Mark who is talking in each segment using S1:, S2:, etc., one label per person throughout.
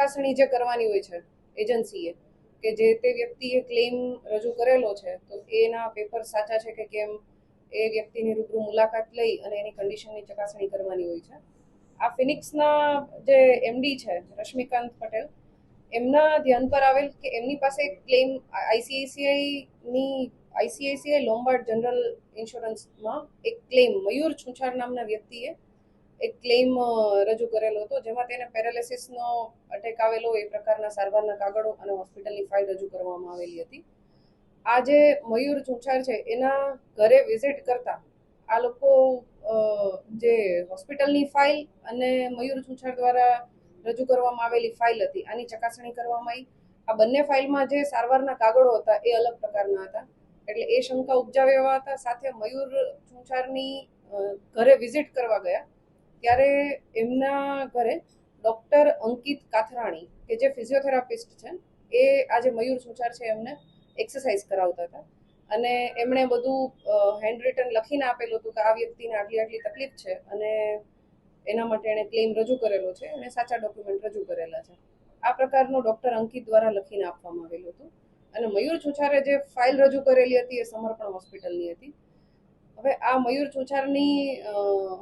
S1: ચકાસણી જે કરવાની હોય છે એજન્સીએ કે જે તે વ્યક્તિએ ક્લેમ રજૂ કરેલો છે તો એના પેપર સાચા છે કે કેમ એ વ્યક્તિની રૂબરૂ મુલાકાત લઈ અને એની કન્ડિશનની ચકાસણી કરવાની હોય છે. આ ફિનિક્સના જે એમડી છે રશ્મિકાંત પટેલ, એમના ધ્યાન પર આવેલ કે એમની પાસે ક્લેમ આઈસીઆઈસીઆઈ લોમ્બાર્ડ જનરલ ઇન્સ્યોરન્સમાં એક ક્લેમ મયુર છુંછાર નામના વ્યક્તિએ એક ક્લેમ રજૂ કરેલો હતો, જેમાં તેને પેરાલિસિસનો અટેક આવેલો એ પ્રકારના સારવારના કાગળો અને હોસ્પિટલની ફાઇલ રજૂ કરવામાં આવેલી હતી. આ જે મયુર છુંછાર છે એના ઘરે વિઝિટ કરતા આ લોકો જે હોસ્પિટલની ફાઇલ અને મયુર છુંછાર દ્વારા રજૂ કરવામાં આવેલી ફાઇલ હતી આની ચકાસણી કરવામાં આવી. આ બંને ફાઇલમાં જે સારવારના કાગળો હતા એ અલગ પ્રકારના હતા, એટલે એ શંકા ઉપજાવ્યા એવા હતા. સાથે મયુર છુંછારની ઘરે વિઝિટ કરવા ગયા ત્યારે એમના ઘરે ડૉક્ટર અંકિત કાથરાણી કે જે ફિઝિયોથેરાપિસ્ટ છે એ આજે મયુર છુંછાર છે એમને એક્સરસાઇઝ કરાવતા હતા અને એમણે બધું હેન્ડ રિટન લખીને આપેલું હતું કે આ વ્યક્તિને આટલી આટલી તકલીફ છે અને એના માટે એણે ક્લેમ રજૂ કરેલો છે અને સાચા ડોક્યુમેન્ટ રજૂ કરેલા છે. આ પ્રકારનું ડૉક્ટર અંકિત દ્વારા લખીને આપવામાં આવેલું હતું અને મયુર છુંછારે જે ફાઇલ રજૂ કરેલી હતી એ સમર્પણ હોસ્પિટલની હતી. હવે આ મયુર છુંછારની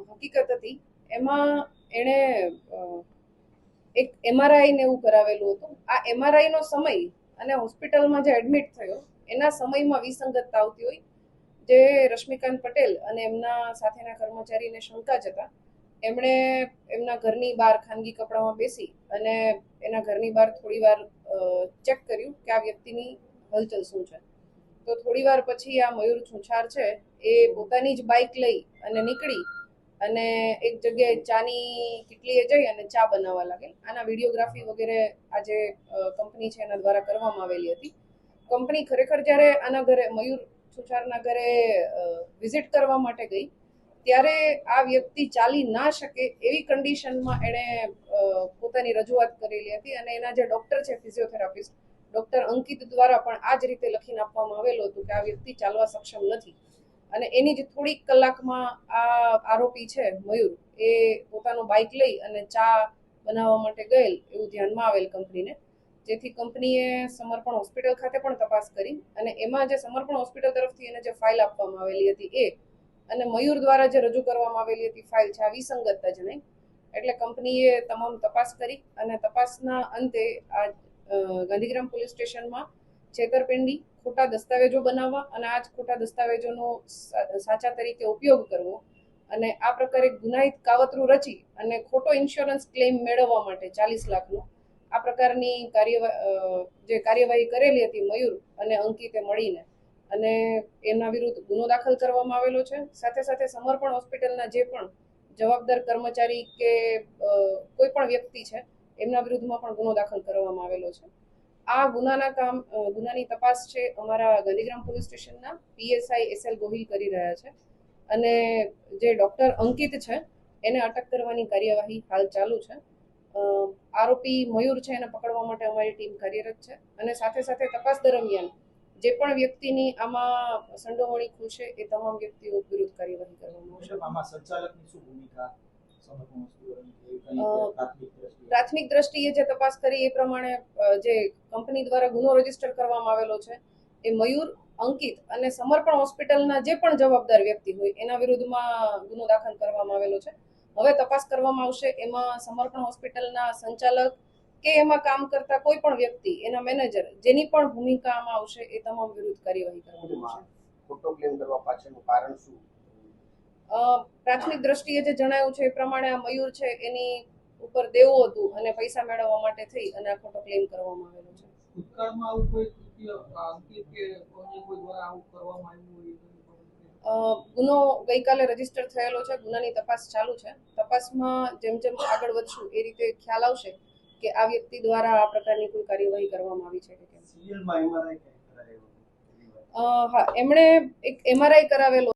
S1: હકીકત હતી એમાં એણે એક એમઆરઆઈને એવું કરાવેલું હતું. આ એમઆરઆઈનો સમય અને હોસ્પિટલમાં જે એડમિટ થયો એના સમયમાં વિસંગતતા આવતી હોય, જે રશ્મિકાંત પટેલ અને એમના સાથેના કર્મચારીને શંકા જતા એમણે એમના ઘરની બહાર ખાનગી કપડામાં બેસી અને એના ઘરની બહાર થોડી વાર ચેક કર્યું કે આ વ્યક્તિની હલચલ શું છે. તો થોડી વાર પછી આ મયુર છુંછાર છે એ પોતાની જ બાઇક લઈ અને નીકળી અને એક જગ્યાએ ચાની કિટલીએ જઈ અને ચા બનાવવા લાગેલ. આના વિડીયોગ્રાફી વગેરે આ જે કંપની છે એના દ્વારા કરવામાં આવેલી હતી. કંપની ખરેખર જ્યારે આના ઘરે મયુર છુંછારના ઘરે વિઝિટ કરવા માટે ગઈ ત્યારે આ વ્યક્તિ ચાલી ના શકે એવી કન્ડિશનમાં એણે પોતાની રજૂઆત કરેલી હતી અને એના જે ડૉક્ટર છે ફિઝિયોથેરાપિસ્ટ ડૉક્ટર અંકિત દ્વારા પણ આ જ રીતે લખીને આપવામાં આવેલું હતું કે આ વ્યક્તિ ચાલવા સક્ષમ નથી. અને એની જ થોડીક કલાકમાં આ આરોપી છે મયુર એ પોતાનું બાઇક લઈ અને ચા બનાવવા માટે ગયેલ એવું ધ્યાનમાં આવેલ કંપનીને, જેથી કંપનીએ સમર્પણ હોસ્પિટલ ખાતે પણ તપાસ કરી અને એમાં જે સમર્પણ હોસ્પિટલ તરફથી એને જે ફાઇલ આપવામાં આવેલી હતી એ અને મયુર દ્વારા જે રજૂ કરવામાં આવેલી હતી ફાઇલ છે આ વિસંગતતા જણાઈ. એટલે કંપનીએ તમામ તપાસ કરી અને તપાસના અંતે આ ગાંધીગ્રામ પોલીસ સ્ટેશનમાં છેતરપિંડી, ખોટા દસ્તાવેજો બનાવવા અને આ જ ખોટા દસ્તાવેજોનો સાચા તરીકે ઉપયોગ કરવો અને આ પ્રકારે ગુનાહિત કાવતરું રચી અને ખોટો ઇન્સ્યોરન્સ ક્લેમ મેળવવા માટે 40 લાખનો આ પ્રકારની જે કાર્યવાહી કરેલી હતી મયુર અને અંકિતે મળીને અને એમના વિરુદ્ધ ગુનો દાખલ કરવામાં આવેલો છે. સાથે સાથે સમર્પણ હોસ્પિટલના જે પણ જવાબદાર કર્મચારી કે કોઈ પણ વ્યક્તિ છે એમના વિરુદ્ધમાં પણ ગુનો દાખલ કરવામાં આવેલો છે. આ ગુનાની તપાસ છે અમારા ગાંધીગ્રામ પોલીસ સ્ટેશનના પીએસઆઈ એસએલ ગોહિલ કરી રહ્યા છે અને જે ડૉક્ટર અંકિત છે એને અટક કરવાની કાર્યવાહી હાલ ચાલુ છે. આરોપી મયુર છે એને પકડવા માટે અમારી ટીમ કાર્યરત છે અને સાથે સાથે તપાસ દરમિયાન જે પણ વ્યક્તિની આમાં સંડોવણી ખુલશે એ તમામ વ્યક્તિઓ વિરુદ્ધ કાર્યવાહી કરવામાં આવશે.
S2: આમાં સંચાલકની શું ભૂમિકા?
S1: પ્રાથમિક દ્રષ્ટિએ જે તપાસ કરી એ પ્રમાણે જે કંપની દ્વારા ગુનો રજીસ્ટર કરવામાં આવેલો છે એ મયુર, અંકિત અને સમર્પણ હોસ્પિટલના જે પણ જવાબદાર વ્યક્તિ હોય એના વિરુદ્ધમાં ગુનો દાખલ કરવામાં આવેલો છે. હવે તપાસ કરવામાં આવશે એમાં સમર્પણ હોસ્પિટલના સંચાલક કે એમાં કામ કરતા કોઈ પણ વ્યક્તિ, એના મેનેજર, જેની પણ ભૂમિકા આમાં આવશે એ તમામ વિરુદ્ધ કાર્યવાહી કરવામાં આવશે.
S2: ખોટો ક્લેમ કરવા પાછળનું કારણ શું?
S1: પ્રાથમિક દ્રષ્ટિએ જે જણાવ્યું છે એ પ્રમાણે આ મયુર છે એની ઉપર દેવું હતું અને પૈસા મેળવવા માટે થઈ અને આ ખોટો ક્લેમ કરવામાં આવેલો છે.
S3: ભૂતકાળમાં આવું કોઈ કૃત્ય અંકિત કે કોઈ દ્વારા આવું કરવામાં આવ્યું હોય?
S1: ગુનો ગઈકાલે રજીસ્ટર થયેલો છે, ગુનાની તપાસ ચાલુ છે. તપાસમાં જેમ જેમ આગળ વધશું એ રીતે ખ્યાલ આવશે કે આ વ્યક્તિ દ્વારા આ પ્રકારની કોઈ કાર્યવાહી કરવામાં આવી છે કે કેમ.
S2: સીએલમાં એમઆરઆઈ
S1: હા, એમણે એક એમઆરઆઈ કરાવેલો